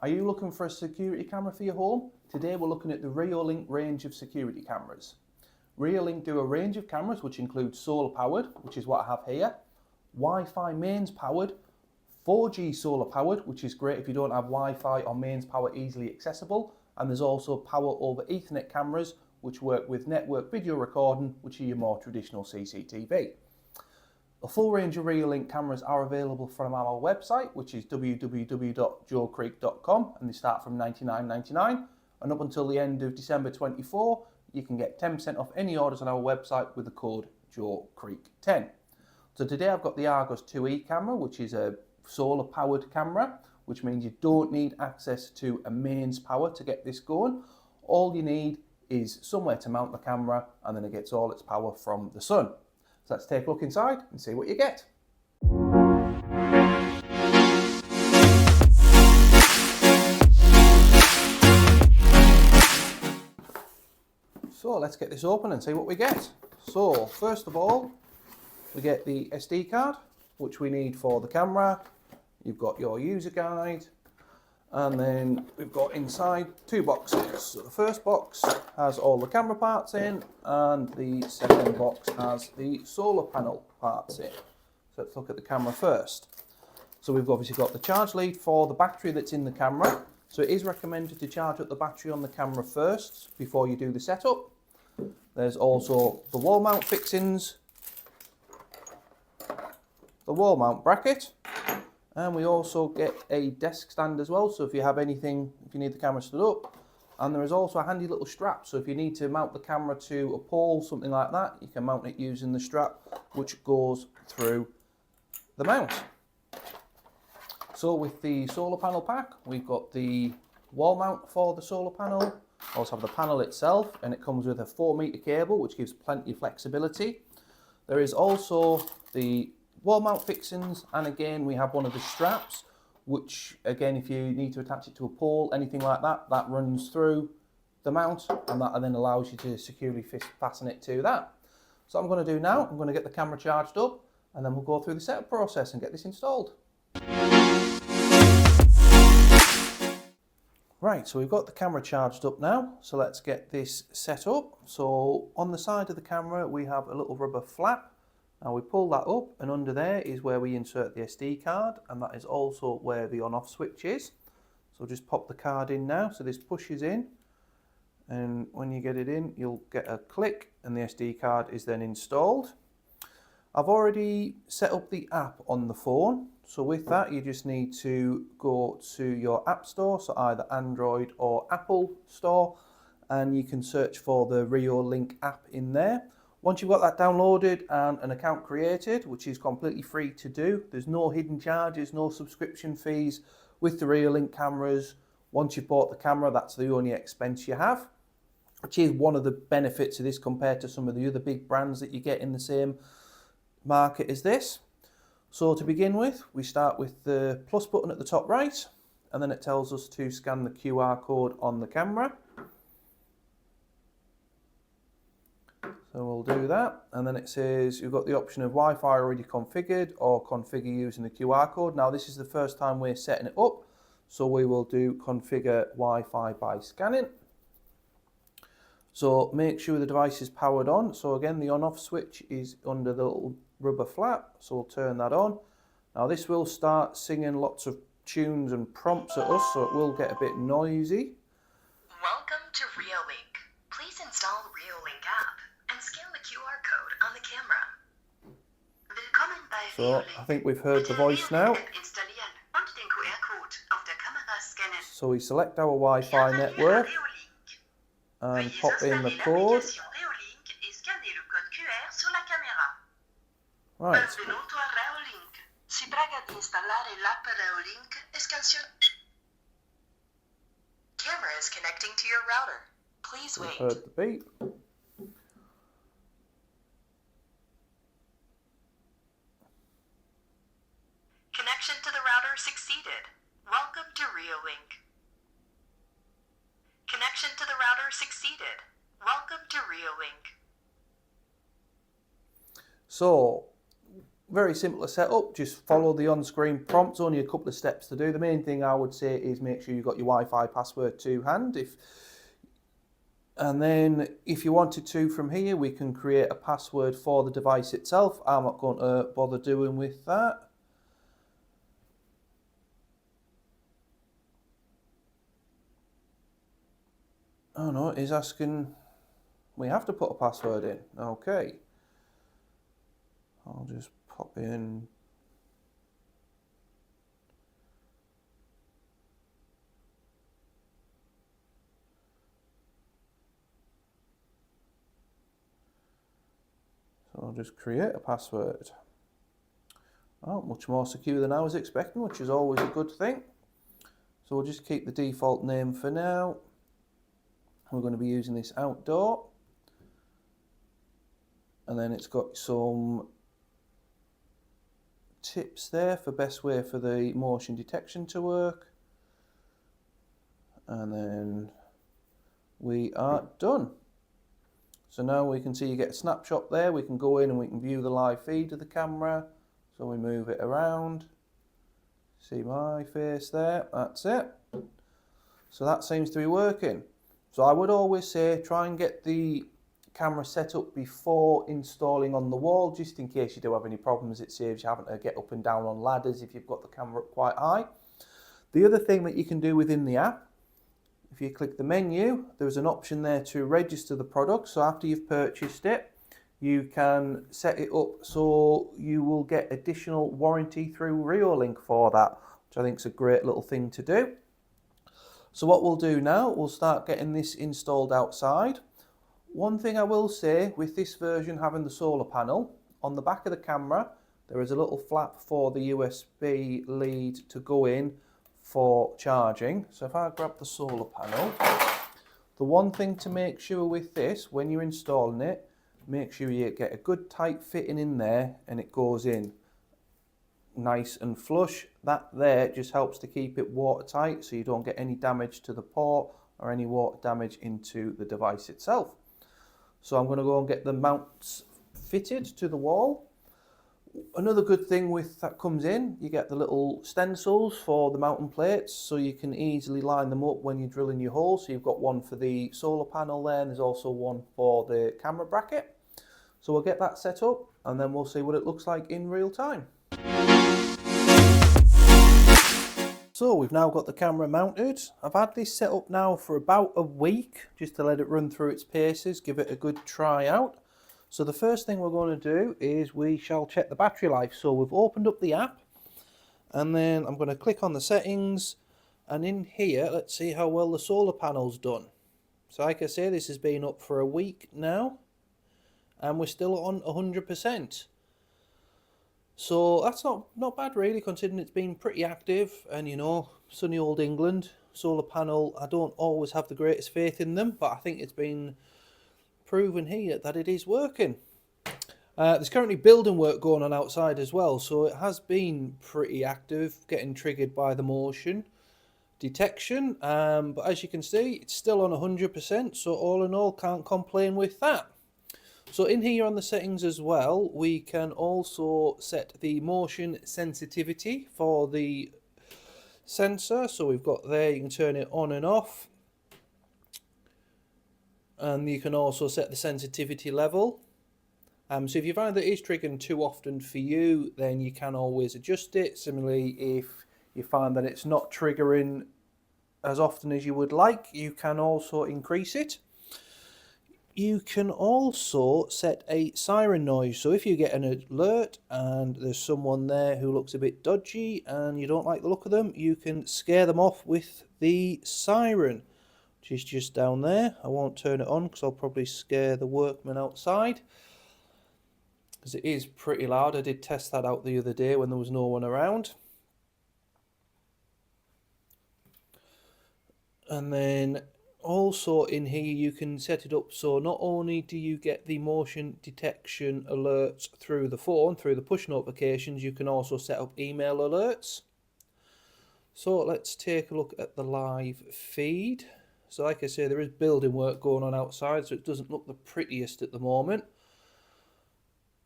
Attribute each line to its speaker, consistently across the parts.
Speaker 1: Are you looking for a security camera for your home? Today we're looking at the Reolink range of security cameras. Reolink do a range of cameras which include solar powered, which is what I have here, Wi-Fi mains powered, 4G solar powered, which is great if you don't have Wi-Fi or mains power easily accessible, and there's also power over Ethernet cameras which work with network video recording, which are your more traditional CCTV. A full range of Reolink cameras are available from our website, which is www.joecreek.com, and they start from $99.99, and up until the end of December 24, you can get 10% off any orders on our website with the code JoeCreek10. So today I've got the Argus 2E camera, which is a solar powered camera, which means you don't need access to a mains power to get this going. All you need is somewhere to mount the camera, and then it gets all its power from the sun. So let's take a look inside and see what you get. So let's get this open and see what we get. So first of all, we get the SD card, which we need for the camera. You've got your user guide, and then we've got inside two boxes. So the first box has all the camera parts in, and the second box has the solar panel parts in. So let's look at the camera first. So we've obviously got the charge lead for the battery that's in the camera. So it is recommended to charge up the battery on the camera first before you do the setup. There's also the wall mount fixings, the wall mount bracket, and we also get a desk stand as well, so if you have anything, if you need the camera stood up. And there is also a handy little strap, so if you need to mount the camera to a pole, something like that, you can mount it using the strap which goes through the mount. So with the solar panel pack, we've got the wall mount for the solar panel, also have the panel itself, and it comes with a 4-meter cable which gives plenty of flexibility. There is also the wall mount fixings, and again we have one of the straps which, again, if you need to attach it to a pole, anything like that, that runs through the mount, and that then allows you to securely fasten it to that. So what I'm going to do now, I'm going to get the camera charged up, and then we'll go through the setup process and get this installed. Right, so we've got the camera charged up now, so let's get this set up. So on the side of the camera we have a little rubber flap. Now we pull that up, and under there is where we insert the SD card, and that is also where the on-off switch is. So just pop the card in now, so this pushes in, and when you get it in you'll get a click and the SD card is then installed. I've already set up the app on the phone, so with that you just need to go to your app store, so either Android or Apple store, and you can search for the Reolink app in there. Once you've got that downloaded and an account created, which is completely free to do, there's no hidden charges, no subscription fees with the Reolink cameras. Once you've bought the camera, that's the only expense you have, which is one of the benefits of this compared to some of the other big brands that you get in the same market as this. So to begin with, we start with the plus button at the top right, and then it tells us to scan the QR code on the camera. So we'll do that, and then it says you've got the option of Wi-Fi already configured or configure using the QR code. Now this is the first time we're setting it up, so we will do configure Wi-Fi by scanning. So make sure the device is powered on. So again, the on-off switch is under the little rubber flap, so we'll turn that on. Now this will start singing lots of tunes and prompts at us, so it will get a bit noisy.
Speaker 2: Welcome to Reolink. Please install Reolink app and scan the QR code on the camera. Willkommen bei
Speaker 1: So I think we've heard the voice now.
Speaker 2: Installieren und den QR-Code auf der Kamera scannen.
Speaker 1: So we select our Wi-Fi network and pop in the code. Right.
Speaker 2: Benvenuto a Reolink. Si prega di installare l'app Reolink e scansione. Camera is connecting to your router. Please
Speaker 1: We've
Speaker 2: wait.
Speaker 1: heard the beep.
Speaker 2: Connection to the router succeeded. Welcome to Reolink. Connection to the router succeeded. Welcome to Reolink.
Speaker 1: So very simple to set up. Just follow the on-screen prompts. Only a couple of steps to do. The main thing I would say is make sure you've got your Wi-Fi password to hand. And then if you wanted to, from here, we can create a password for the device itself. I'm not going to bother doing with that. Oh no, it is asking, we have to put a password in. Okay. I'll just pop in. So I'll just create a password. Oh, much more secure than I was expecting, which is always a good thing. So we'll just keep the default name for now. We're going to be using this outdoor. And then it's got some tips there for best way for the motion detection to work. And then we are done. So now we can see you get a snapshot there. We can go in and we can view the live feed of the camera. So we move it around. See my face there, that's it. So that seems to be working. So I would always say try and get the camera set up before installing on the wall, just in case you do have any problems. It saves you having to get up and down on ladders if you've got the camera up quite high. The other thing that you can do within the app, if you click the menu, there's an option there to register the product. So after you've purchased it, you can set it up so you will get additional warranty through Reolink for that, which I think is a great little thing to do. So what we'll do now, we'll start getting this installed outside. One thing I will say, with this version having the solar panel, on the back of the camera, there is a little flap for the USB lead to go in for charging. So if I grab the solar panel, the one thing to make sure with this, when you're installing it, make sure you get a good tight fitting in there and it goes in nice and flush. That there just helps to keep it watertight so you don't get any damage to the port or any water damage into the device itself. So I'm going to go and get the mounts fitted to the wall. Another good thing with that comes in, you get the little stencils for the mounting plates so you can easily line them up when you're drilling your hole. So you've got one for the solar panel there and there's also one for the camera bracket. So we'll get that set up and then we'll see what it looks like in real time. So we've now got the camera mounted. I've had this set up now for about a week just to let it run through its paces, give it a good try out. So the first thing we're going to do is we shall check the battery life. So we've opened up the app and then I'm going to click on the settings, and in here let's see how well the solar panel's done. So like I say, this has been up for a week now and we're still on 100%. So that's not bad really, considering it's been pretty active. And you know, sunny old England, solar panel, I don't always have the greatest faith in them, but I think it's been proven here that it is working. There's currently building work going on outside as well, so it has been pretty active, getting triggered by the motion detection. But as you can see, it's still on 100%, so all in all, can't complain with that. So in here on the settings as well, we can also set the motion sensitivity for the sensor. So we've got there, you can turn it on and off. And you can also set the sensitivity level. So if you find that it is triggering too often for you, then you can always adjust it. Similarly, if you find that it's not triggering as often as you would like, you can also increase it. You can also set a siren noise. So if you get an alert and there's someone there who looks a bit dodgy and you don't like the look of them, you can scare them off with the siren, which is just down there. I won't turn it on because I'll probably scare the workmen outside, because it is pretty loud. I did test that out the other day when there was no one around. And then also in here you can set it up so not only do you get the motion detection alerts through the phone, through the push notifications, you can also set up email alerts. So let's take a look at the live feed. So like I say, there is building work going on outside, so it doesn't look the prettiest at the moment.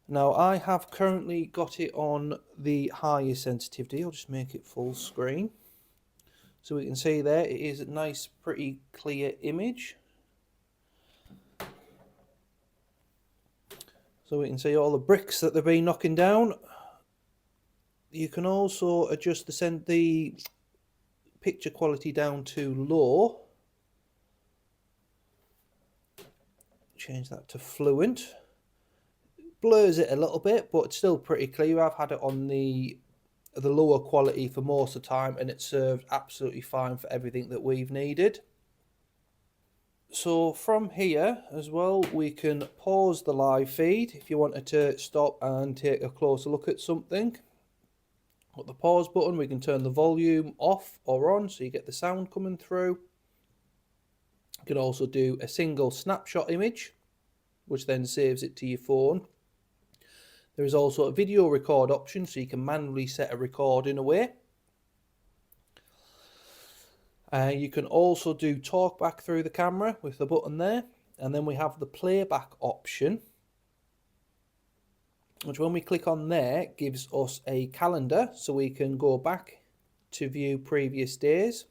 Speaker 1: Now I have currently got it on the highest sensitivity. I'll just make it full screen. So we can see there it is a nice, pretty clear image. So we can see all the bricks that they've been knocking down. You can also adjust the picture quality down to low. Change that to fluent. Blurs it a little bit, but it's still pretty clear. I've had it on the lower quality for most of the time, and it served absolutely fine for everything that we've needed. So from here as well, we can pause the live feed if you wanted to stop and take a closer look at something. At the pause button, we can turn the volume off or on so you get the sound coming through. You can also do a single snapshot image, which then saves it to your phone. There is also a video record option, so you can manually set a recording away. You can also do talk back through the camera with the button there. And then we have the playback option, which when we click on there gives us a calendar, so we can go back to view previous days.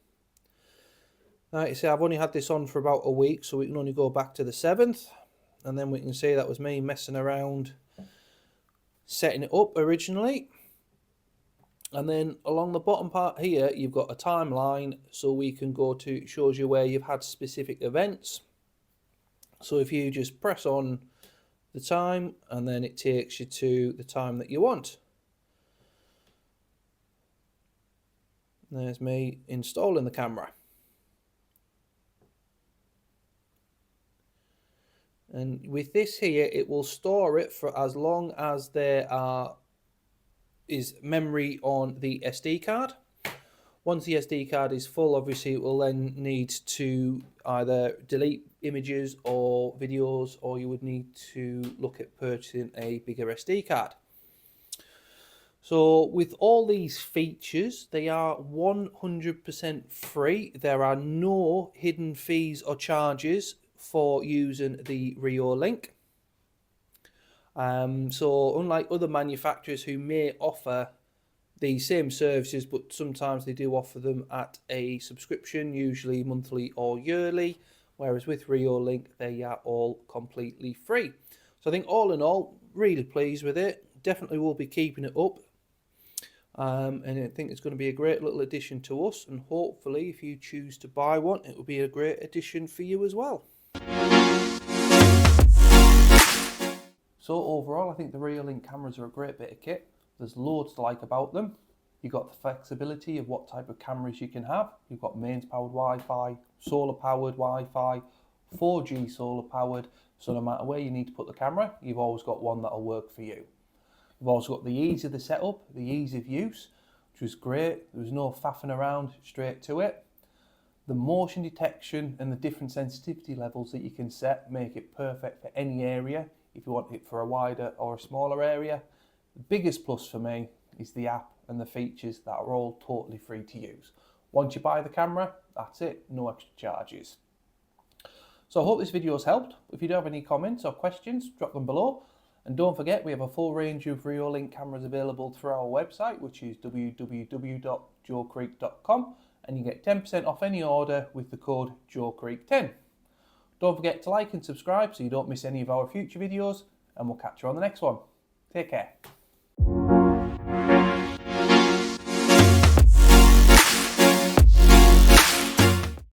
Speaker 1: Like I say, I've only had this on for about a week, so we can only go back to the 7th. And then we can see that was me messing around setting it up originally. And then along the bottom part here, you've got a timeline, so we can go to, it shows you where you've had specific events. So if you just press on the time, and then it takes you to the time that you want. There's me installing the camera. And with this here, it will store it for as long as there is memory on the SD card. Once the SD card is full, obviously it will then need to either delete images or videos, or you would need to look at purchasing a bigger SD card. So with all these features, they are 100% free. There are no hidden fees or charges for using the Reolink. So unlike other manufacturers who may offer the same services, but sometimes they do offer them at a subscription, usually monthly or yearly, whereas with Reolink they are all completely free. So I think all in all, really pleased with it. Definitely will be keeping it up, and I think it's going to be a great little addition to us, and hopefully if you choose to buy one, it will be a great addition for you as well. So overall, I think the Reolink cameras are a great bit of kit. There's loads to like about them. You've got the flexibility of what type of cameras you can have. You've got mains powered Wi-Fi, solar powered Wi-Fi, 4G solar powered. So no matter where you need to put the camera, you've always got one that'll work for you. You've also got the ease of the setup, the ease of use, which was great. There was no faffing around, straight to it. The motion detection and the different sensitivity levels that you can set make it perfect for any area, if you want it for a wider or a smaller area. The biggest plus for me is the app and the features that are all totally free to use. Once you buy the camera, that's it, no extra charges. So I hope this video has helped. If you do have any comments or questions, drop them below. And don't forget, we have a full range of Reolink cameras available through our website, which is www.joecreek.com, and you get 10% off any order with the code JoeCreek10. Don't forget to like and subscribe so you don't miss any of our future videos, and we'll catch you on the next one. Take care.